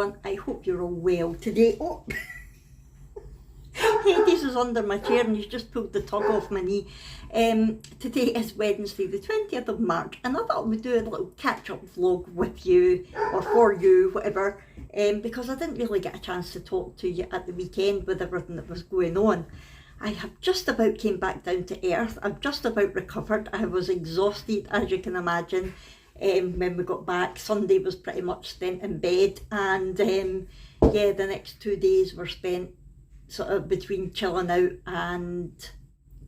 everyone, I hope you're all well today. Oh, Hades is under my chair and he's just pulled the tug off my knee. Today is Wednesday the 20th of March and I thought we'd do a little catch-up vlog with you, or for you, whatever, because I didn't really get a chance to talk to you at the weekend with everything that was going on. I have just about came back down to earth. I've just about recovered. I was exhausted, as you can imagine. When we got back, Sunday was pretty much spent in bed, and yeah, the next 2 days were spent sort of between chilling out and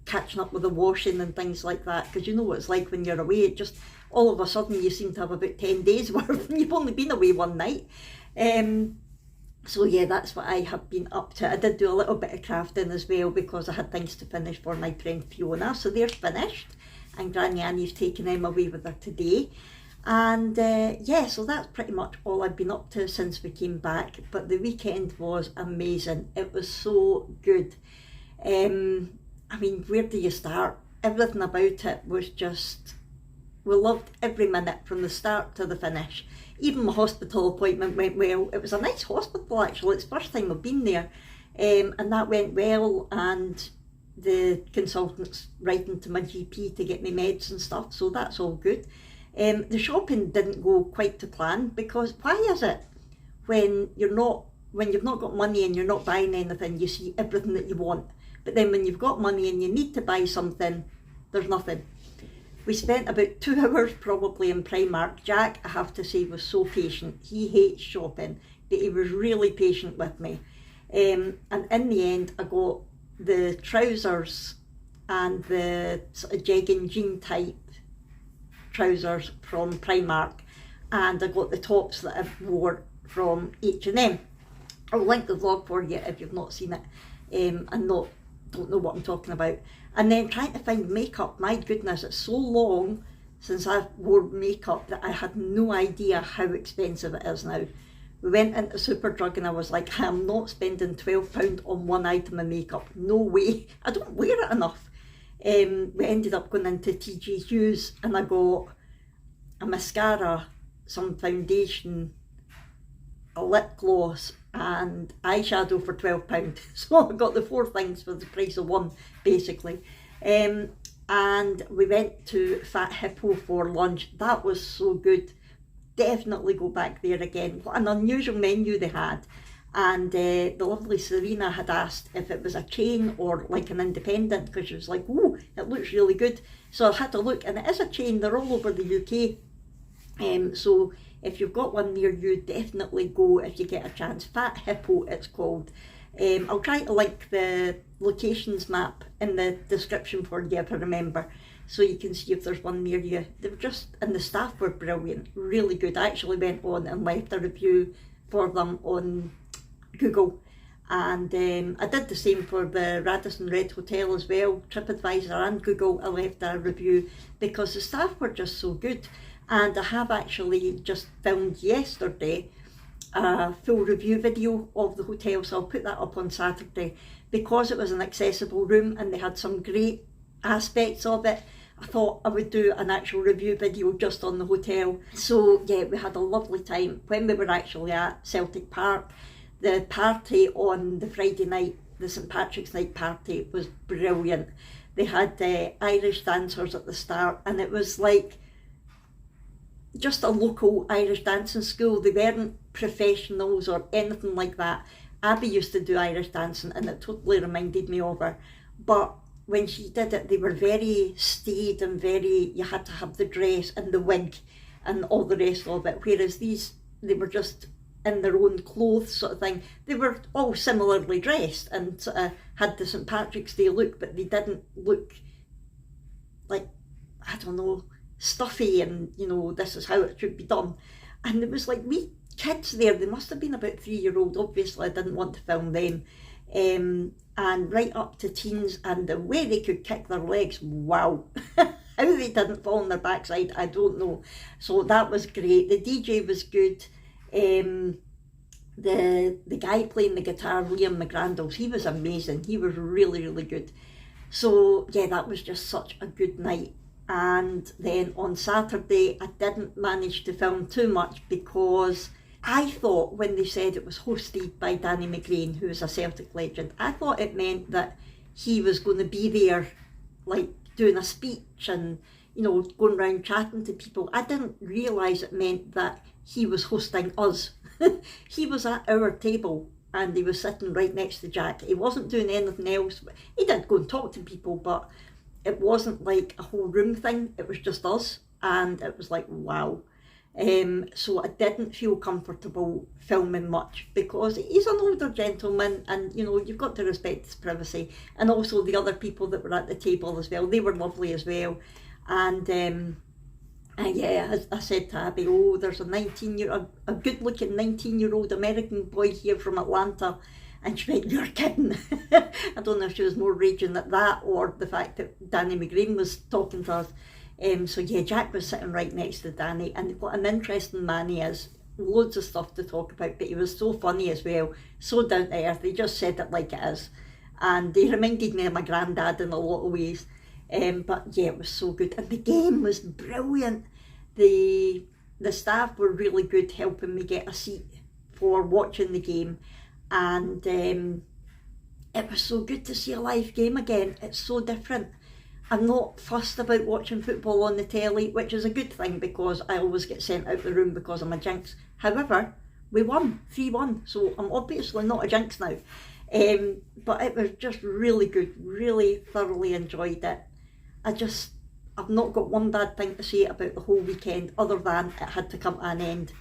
catching up with the washing and things like that, because you know what it's like when you're away. It just all of a sudden you seem to have about 10 days worth and you've only been away one night. So yeah, that's what I have been up to. I did do a little bit of crafting as well because I had things to finish for my friend Fiona, so they're finished and Granny Annie's taking them away with her today. And yeah, so that's pretty much all I've been up to since we came back. But the weekend was amazing. It was so good. I mean, where do you start? Everything about it was just, we loved every minute from the start to the finish. Even my hospital appointment went well. It was a nice hospital actually. It's the first time I've been there, and that went well, and the consultant's writing to my GP to get me meds and stuff, so that's all good. The shopping didn't go quite to plan, because why is it when you've not got money and you're not buying anything, you see everything that you want, but then when you've got money and you need to buy something, there's nothing. We spent about 2 hours probably in Primark. Jack, I have to say, was so patient. He hates shopping, but he was really patient with me. And in the end, I got the trousers and the sort of jegging jean type trousers from Primark, and I got the tops that I wore from H&M. I'll link the vlog for you if you've not seen it and don't know what I'm talking about. And then trying to find makeup, my goodness, it's so long since I wore makeup that I had no idea how expensive it is now. We went into Superdrug and I was like, I'm not spending £12 on one item of makeup, no way, I don't wear it enough. We ended up going into TG Hughes and I got a mascara, some foundation, a lip gloss and eyeshadow for £12. So I got the 4 things for the price of one, basically. And we went to Fat Hippo for lunch. That was so good. Definitely go back there again. What an unusual menu they had. And the lovely Serena had asked if it was a chain or like an independent, because she was like, oh, it looks really good. So I had to look, and it is a chain. They're all over the UK. So if you've got one near you, definitely go if you get a chance. Fat Hippo, it's called. I'll try to link the locations map in the description for you if I remember, so you can see if there's one near you. They were just, and the staff were brilliant, really good. I actually went on and left a review for them on Google, and I did the same for the Radisson Red Hotel as well. TripAdvisor and Google, I left a review because the staff were just so good. And I have actually just filmed yesterday a full review video of the hotel, so I'll put that up on Saturday. Because it was an accessible room and they had some great aspects of it, I thought I would do an actual review video just on the hotel. So yeah, we had a lovely time. When we were actually at Celtic Park, the party on the Friday night, the St Patrick's Night party, was brilliant. They had Irish dancers at the start, and it was like just a local Irish dancing school. They weren't professionals or anything like that. Abby used to do Irish dancing and it totally reminded me of her, but when she did it, they were very staid and very, you had to have the dress and the wig and all the rest of it, whereas these, they were just in their own clothes sort of thing. They were all similarly dressed and sort of had the St Patrick's Day look, but they didn't look like, I don't know, stuffy and, you know, this is how it should be done. And there was like wee kids there. They must have been about 3-year-old. Obviously I didn't want to film them, and right up to teens, and the way they could kick their legs, wow. How they didn't fall on their backside, I don't know. So that was great. The DJ was good. The guy playing the guitar, Liam McGrandles, he was amazing. He was really, really good. So yeah, that was just such a good night. And then on Saturday, I didn't manage to film too much because I thought when they said it was hosted by Danny McGrain, who is a Celtic legend, I thought it meant that he was going to be there, like doing a speech and, you know, going around chatting to people. I didn't realise it meant that he was hosting us. He was at our table and he was sitting right next to Jack. He wasn't doing anything else. He did go and talk to people, but it wasn't like a whole room thing. It was just us, and it was like, wow. So I didn't feel comfortable filming much because he's an older gentleman, and you know, you've got to respect his privacy. And also the other people that were at the table as well, they were lovely as well. And yeah, as I said to Abby, oh, there's a good looking 19-year-old American boy here from Atlanta. And she went, you're kidding. I don't know if she was more raging at that or the fact that Danny McGrain was talking to us. So yeah, Jack was sitting right next to Danny, and what an interesting man he is. Loads of stuff to talk about, but he was so funny as well, so down to earth. He just said it like it is, and he reminded me of my granddad in a lot of ways. But yeah, it was so good, and the game was brilliant. The staff were really good, helping me get a seat for watching the game, and it was so good to see a live game again. It's so different. I'm not fussed about watching football on the telly, which is a good thing because I always get sent out the room because I'm a jinx. However, we won 3-1, so I'm obviously not a jinx now. But it was just really good, really thoroughly enjoyed it. I've not got one bad thing to say about the whole weekend other than it had to come to an end.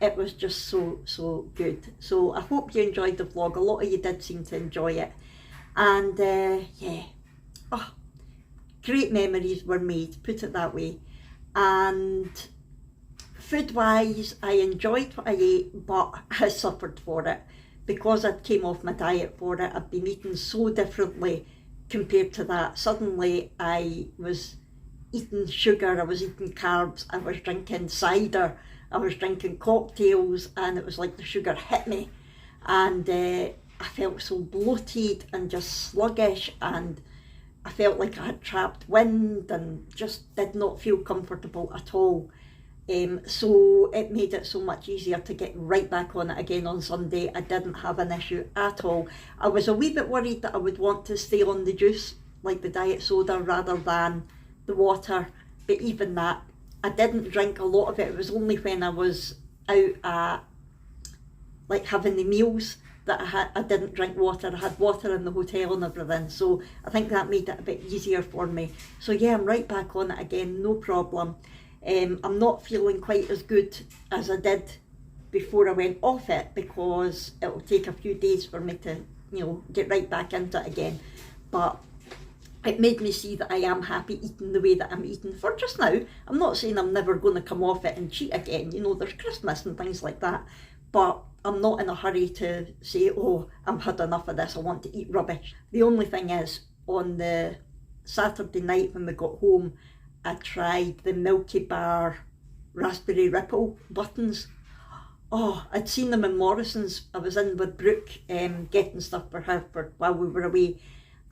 It was just so good. So I hope you enjoyed the vlog. A lot of you did seem to enjoy it. And yeah, great memories were made, put it that way. And food-wise, I enjoyed what I ate, but I suffered for it. Because I came off my diet for it, I've been eating so differently compared to that. Suddenly I was eating sugar, I was eating carbs, I was drinking cider, I was drinking cocktails, and it was like the sugar hit me. And I felt so bloated and just sluggish, and I felt like I had trapped wind and just did not feel comfortable at all. So it made it so much easier to get right back on it again on Sunday. I didn't have an issue at all. I was a wee bit worried that I would want to stay on the juice, like the diet soda, rather than the water. But even that, I didn't drink a lot of it. It was only when I was out at, like, having the meals that I didn't drink water. I had water in the hotel and everything, so I think that made it a bit easier for me. So yeah, I'm right back on it again, no problem. I'm not feeling quite as good as I did before I went off it because it will take a few days for me to, you know, get right back into it again. But it made me see that I am happy eating the way that I'm eating for just now. I'm not saying I'm never going to come off it and cheat again. You know, there's Christmas and things like that. But I'm not in a hurry to say, oh, I've had enough of this, I want to eat rubbish. The only thing is, on the Saturday night when we got home, I tried the Milky Bar Raspberry Ripple buttons. Oh, I'd seen them in Morrison's. I was in with Brooke getting stuff for her while we were away.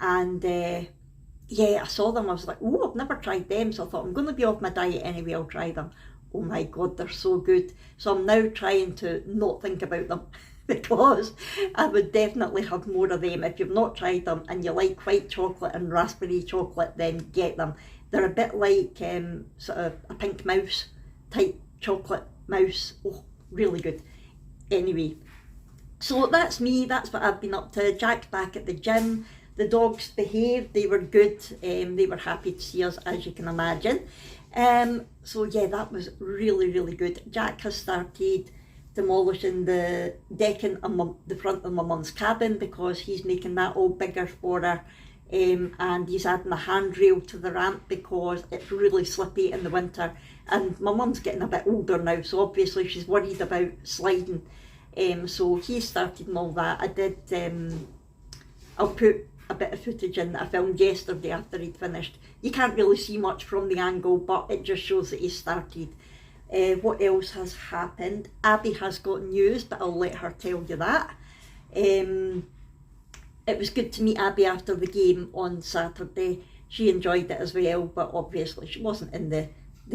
And yeah, I saw them. I was like, oh, I've never tried them. So I thought, I'm going to be off my diet anyway, I'll try them. Oh my God, they're so good. So I'm now trying to not think about them because I would definitely have more of them. If you've not tried them and you like white chocolate and raspberry chocolate, then get them. They're a bit like sort of a pink mouse type chocolate mouse. Oh, really good. Anyway, so that's me. That's what I've been up to. Jack's back at the gym. The dogs behaved. They were good. They were happy to see us, as you can imagine. So yeah, that was really, really good. Jack has started demolishing the decking on the front of my mum's cabin because he's making that all bigger for her. And he's adding a handrail to the ramp because it's really slippy in the winter, and my mum's getting a bit older now, so obviously she's worried about sliding. So he started and all that. I did, I'll put a bit of footage in that I filmed yesterday after he'd finished. You can't really see much from the angle, but it just shows that he started. What else has happened? Abby has got news, but I'll let her tell you that. It was good to meet Abby after the game on Saturday. She enjoyed it as well, but obviously she wasn't in the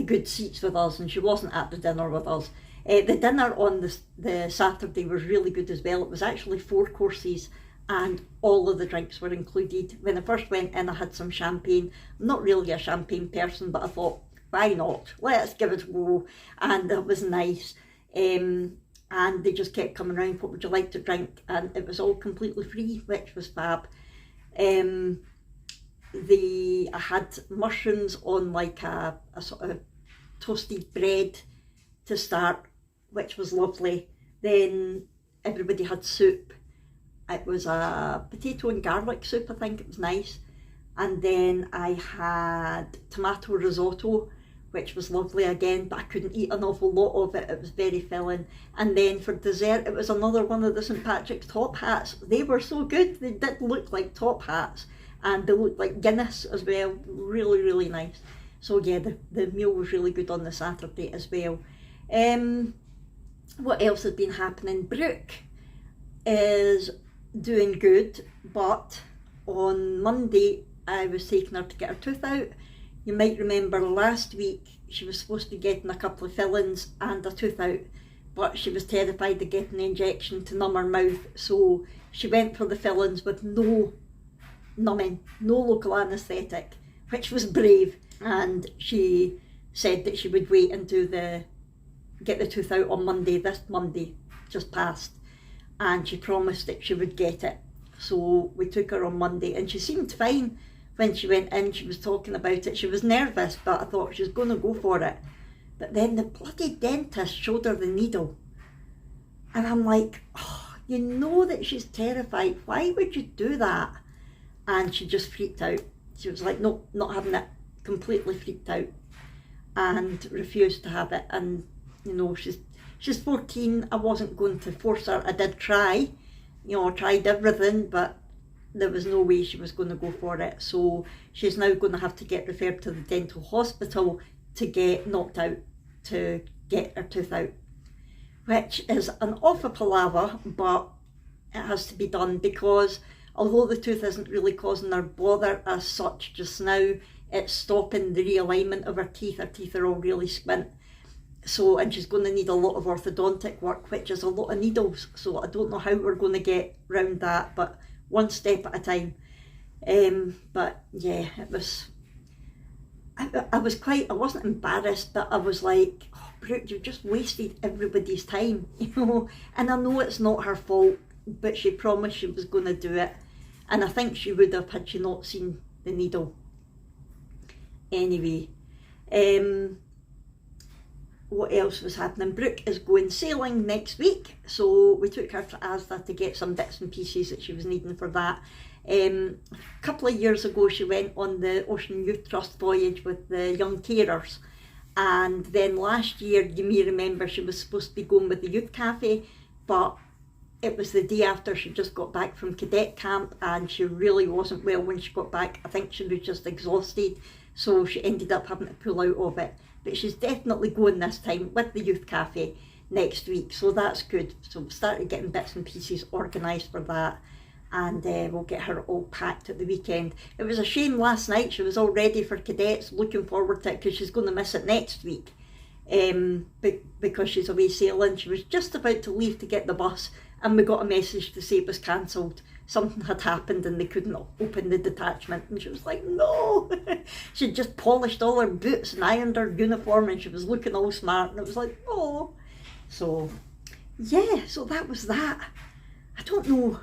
good seats with us and she wasn't at the dinner with us. The dinner on the Saturday was really good as well. It was actually 4 courses and all of the drinks were included. When I first went in, I had some champagne. I'm not really a champagne person, but I thought, why not? Let's give it a go. And it was nice. And they just kept coming around, what would you like to drink? And it was all completely free, which was fab. I had mushrooms on like a sort of toasted bread to start, which was lovely. Then everybody had soup. It was a potato and garlic soup, I think. It was nice. And then I had tomato risotto, which was lovely again, but I couldn't eat an awful lot of it. It was very filling. And then for dessert, it was another one of the St. Patrick's top hats. They were so good. They did look like top hats, and they looked like Guinness as well. Really, really nice. So yeah, the meal was really good on the Saturday as well. What else has been happening? Brooke is doing good, but on Monday I was taking her to get her tooth out. You might remember last week she was supposed to be getting a couple of fillings and a tooth out, but she was terrified of getting the injection to numb her mouth, so she went for the fillings with no numbing, no local anaesthetic, which was brave. And she said that she would wait and get the tooth out on Monday, this Monday just passed, and she promised that she would get it. So we took her on Monday and she seemed fine. When she went in, she was talking about it. She was nervous, but I thought she was going to go for it. But then the bloody dentist showed her the needle. And I'm like, oh, you know that she's terrified. Why would you do that? And she just freaked out. She was like, no, not having it. Completely freaked out and refused to have it. And, you know, she's 14. I wasn't going to force her. I did try. You know, I tried everything, but there was no way she was going to go for it. So she's now going to have to get referred to the dental hospital to get knocked out, to get her tooth out, which is an awful palaver, but it has to be done, because although the tooth isn't really causing her bother as such just now, it's stopping the realignment of her teeth. Her teeth are all really squint. So, and she's going to need a lot of orthodontic work, which is a lot of needles. So I don't know how we're going to get round that, but one step at a time. But yeah, it was, I wasn't embarrassed, but I was like, oh, Brooke, you've just wasted everybody's time, you know. And I know it's not her fault, but she promised she was going to do it. And I think she would have had she not seen the needle. Anyway, what else was happening? Brooke is going sailing next week, so we took her to Asda to get some bits and pieces that she was needing for that. A couple of years ago she went on the Ocean Youth Trust voyage with the young carers, and then last year, you may remember, she was supposed to be going with the youth cafe, but it was the day after she just got back from cadet camp and she really wasn't well when she got back. I think she was just exhausted, so she ended up having to pull out of it. But she's definitely going this time with the youth cafe next week, so that's good. So we started getting bits and pieces organised for that, and we'll get her all packed at the weekend. It was a shame last night, she was all ready for cadets, looking forward to it, because she's going to miss it next week, because she's away sailing. She was just about to leave to get the bus, and we got a message to say it was cancelled. Something had happened and they couldn't open the detachment, and she was like, no. She'd just polished all her boots and ironed her uniform, and she was looking all smart, and it was like, oh. So yeah, so that was that. I don't know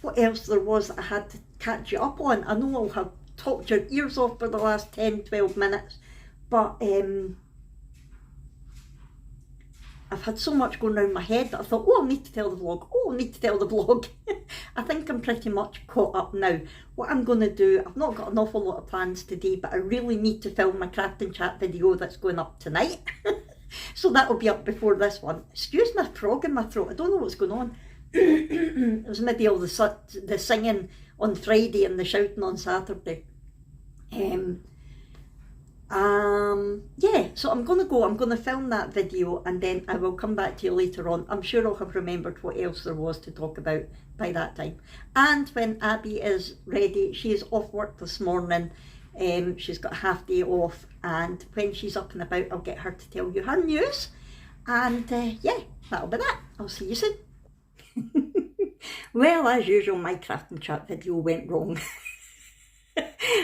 what else there was that I had to catch you up on. I know I'll have talked your ears off for the last 10-12 minutes, but I've had so much going around my head that I thought, oh, I need to tell the vlog. I think I'm pretty much caught up now. What I'm going to do, I've not got an awful lot of plans today, but I really need to film my craft and chat video that's going up tonight. So that'll be up before this one. Excuse my frog in my throat, I don't know what's going on. It was maybe all the singing on Friday and the shouting on Saturday. Yeah, so I'm going to film that video, and then I will come back to you later on. I'm sure I'll have remembered what else there was to talk about by that time. And when Abby is ready, she is off work this morning. She's got a half day off, and when she's up and about, I'll get her to tell you her news. And yeah, that'll be that. I'll see you soon. Well, as usual, my craft and chat video went wrong.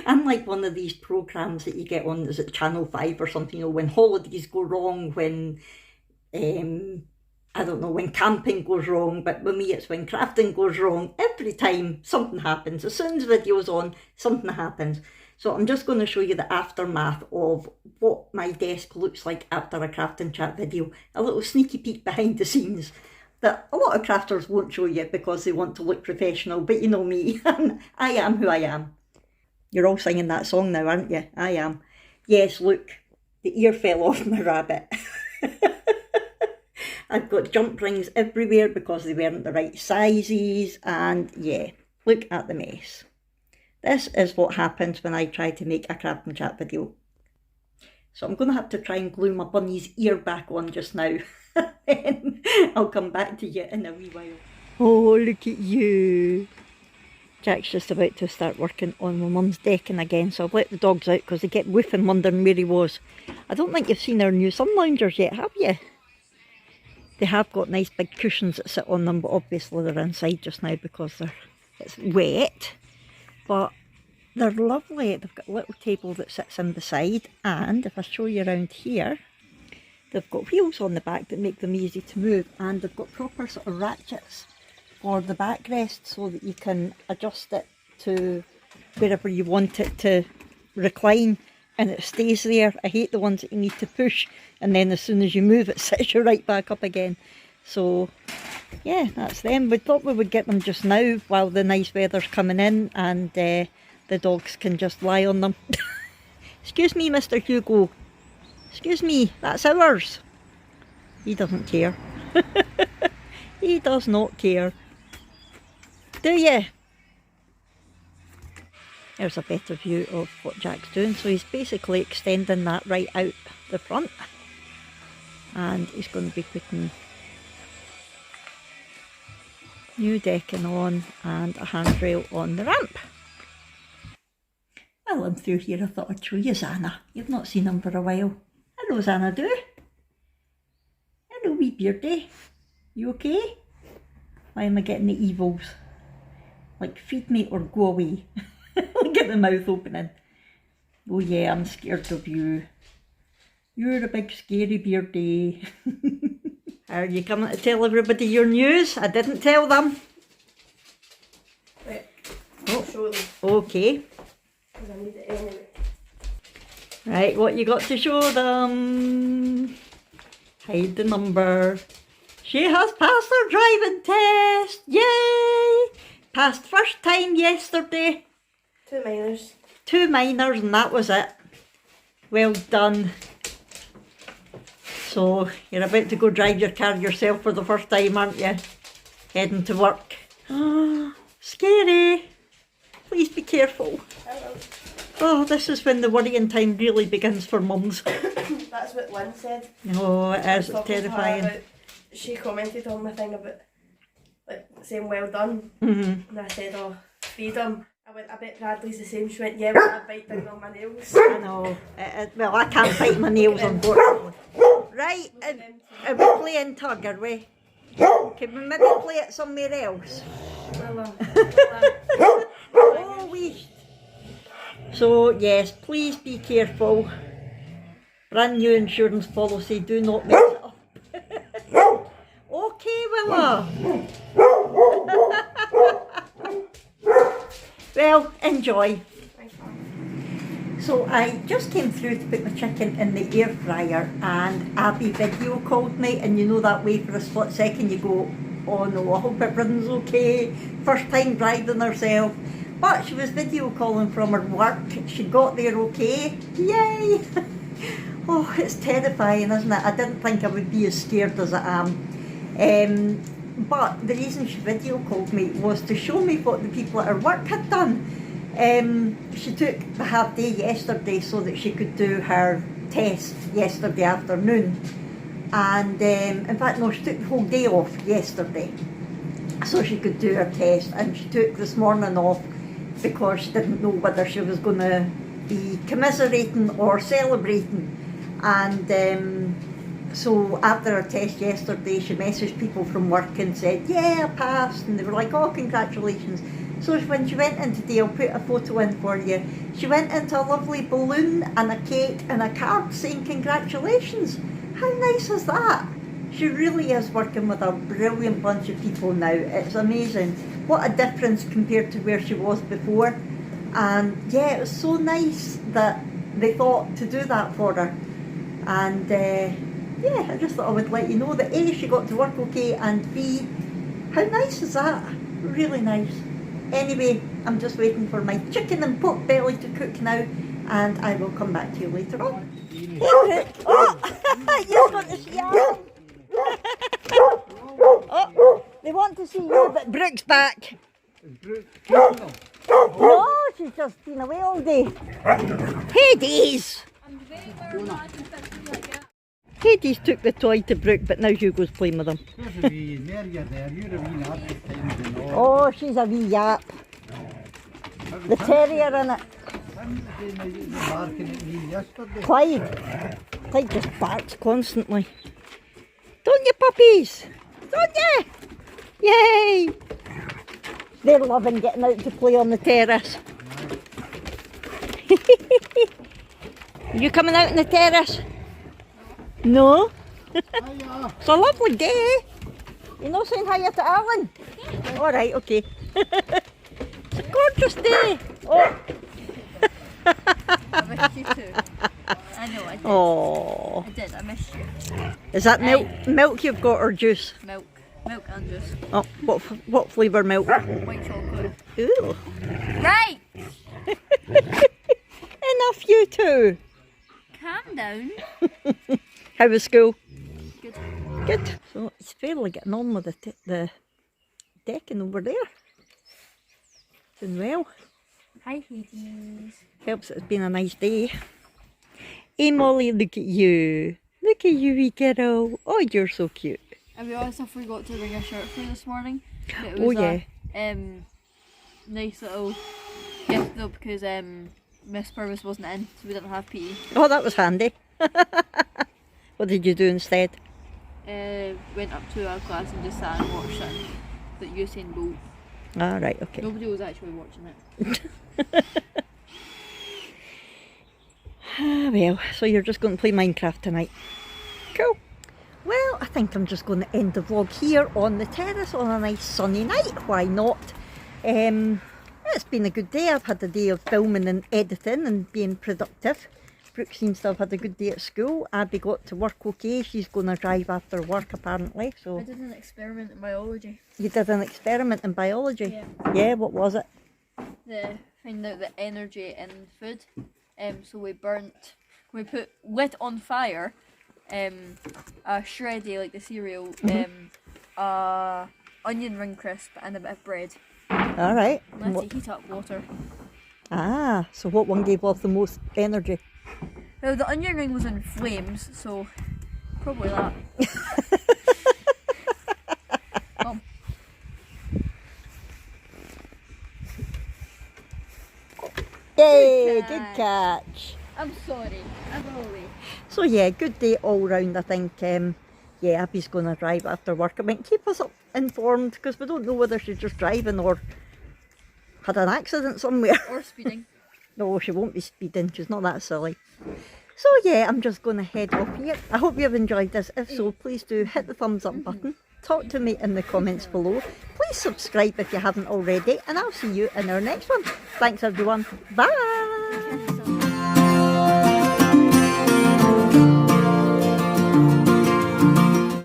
I'm like one of these programmes that you get on, is it Channel 5 or something, you know, when holidays go wrong, when, I don't know, when camping goes wrong, but with me it's when crafting goes wrong. Every time something happens. As soon as video's on, something happens. So I'm just going to show you the aftermath of what my desk looks like after a craft and chat video. A little sneaky peek behind the scenes that a lot of crafters won't show you because they want to look professional, but you know me, I am who I am. You're all singing that song now, aren't you? I am. Yes, look, the ear fell off my rabbit. I've got jump rings everywhere because they weren't the right sizes, and yeah, look at the mess. This is what happens when I try to make a craft and chat video. So I'm going to have to try and glue my bunny's ear back on just now. Then I'll come back to you in a wee while. Oh, look at you. Jack's just about to start working on my mum's decking again, so I've let the dogs out because they kept woofing wondering where he was. I don't think you've seen our new sun loungers yet, have you? They have got nice big cushions that sit on them, but obviously they're inside just now because it's wet. But they're lovely. They've got a little table that sits in beside, and if I show you around here, they've got wheels on the back that make them easy to move, and they've got proper sort of ratchets for the backrest so that you can adjust it to wherever you want it to recline and it stays there. I hate the ones that you need to push and then as soon as you move it sits you right back up again. So yeah, that's them. We thought we would get them just now while the nice weather's coming in and the dogs can just lie on them. Excuse me, Mr. Hugo. Excuse me, that's ours. He doesn't care. He does not care. Do you? There's a better view of what Jack's doing. So he's basically extending that right out the front. And he's going to be putting new decking on and a handrail on the ramp. Well, I'm through here. I thought I'd show you Zana. You've not seen him for a while. Hello, Zana, do? Hello, wee beardie. You okay? Why am I getting the evils? Like, feed me or go away. Look at the mouth opening. Oh yeah, I'm scared of you. You're a big scary beardie. Are you coming to tell everybody your news? I didn't tell them. Right. Oh, Show them. okay. Because I need it anyway. Right, what you got to show them? Hide the number. She has passed her driving test! Yay! Passed first time yesterday. 2 minors. 2 minors and that was it. Well done. So you're about to go drive your car yourself for the first time, aren't you? Heading to work. Oh, scary. Please be careful. Hello. Oh, this is when the worrying time really begins for mums. That's what Lynn said. Oh, it is. It's Talking to her terrifying. about- She commented on my thing about like saying well done. Mm-hmm. And I said, oh, freedom. I went, I bet Bradley's the same. She went, yeah, when I bite down on my nails. I know. Well, I can't bite my nails, unfortunately. Right, are we playing tug, are we? Can we maybe play it somewhere else? Oh, we. So, yes, please be careful. Brand new insurance policy, do not mess it up. Okay, Willa. Well, enjoy. So I just came through to put my chicken in the air fryer and Abby video called me, and you know that way for a split second you go, oh no, I hope everything's okay. First time driving herself. But she was video calling from her work. She got there okay. Yay! Oh, it's terrifying, isn't it? I didn't think I would be as scared as I am. But the reason she video called me was to show me what the people at her work had done. She took the half day yesterday so that she could do her test yesterday afternoon. And in fact, no, she took the whole day off yesterday so she could do her test. And she took this morning off because she didn't know whether she was going to be commiserating or celebrating. And So after her test yesterday, she messaged people from work and said, yeah, I passed. And they were like, oh, congratulations. So when she went in today, I'll put a photo in for you. She went into a lovely balloon and a cake and a card saying congratulations. How nice is that? She really is working with a brilliant bunch of people now. It's amazing. What a difference compared to where she was before. And yeah, it was so nice that they thought to do that for her. And yeah, I just thought I would let you know that A, she got to work okay, and B, how nice is that? Really nice. Anyway, I'm just waiting for my chicken and pork belly to cook now, and I will come back to you later on. Oh, you want to see Alan? Oh, they want to see you, but Brooke's back. No, she's just been away all day. Hades! Hades took the toy to Brooke, but now Hugo's playing with him. Oh, she's a wee yap. The terrier in it. Clyde just barks constantly. Don't you, puppies? Don't you? Yay! They're loving getting out to play on the terrace. You coming out on the terrace? No? It's a lovely day. You're not saying hi to Alan? Alright, okay. It's a gorgeous day. Oh. I missed you too. I know, I did. Oh. I did, I missed you. Is that milk you've got or juice? Milk. Milk and juice. Oh, what flavour milk? White chocolate. Ooh. Right! Enough you two. Calm down. How was school? Good. Good. So it's fairly getting on with the decking over there. Doing well. Hi, Hades. Helps it's been a nice day. Hey Molly, look at you. Look at you, wee girl. Oh, you're so cute. And we also forgot to bring a shirt for this morning. It Oh was yeah. Nice little gift though, because Miss Purvis wasn't in, so we didn't have PE. Oh, that was handy. What did you do instead? Went up to our class and just sat and watched it. But Usain Bolt. Ah, right, okay. Nobody was actually watching it. Well, so you're just going to play Minecraft tonight. Cool. Well, I think I'm just going to end the vlog here on the terrace on a nice sunny night. Why not? It's been a good day. I've had a day of filming and editing and being productive. Brooke seems to have had a good day at school. Abby got to work okay. She's going to drive after work apparently. So I did an experiment in biology. you did an experiment in biology? Yeah. Yeah, what was it? To find out the energy in food. So we lit on fire a shreddy, like the cereal, onion ring crisp and a bit of bread. Alright. And let's heat up water. Ah, so what one gave off the most energy? Well, the onion ring was in flames, so probably that. Mum. Yay, good catch. I'm sorry, as always. So yeah, good day all round. I think yeah, Abby's going to drive after work. I mean, keep us informed because we don't know whether she's just driving or had an accident somewhere. Or speeding. No, she won't be speeding. She's not that silly. So yeah, I'm just going to head off here. I hope you've enjoyed this. If so, please do hit the thumbs up button. Talk to me in the comments below. Please subscribe if you haven't already, and I'll see you in our next one. Thanks everyone. Bye.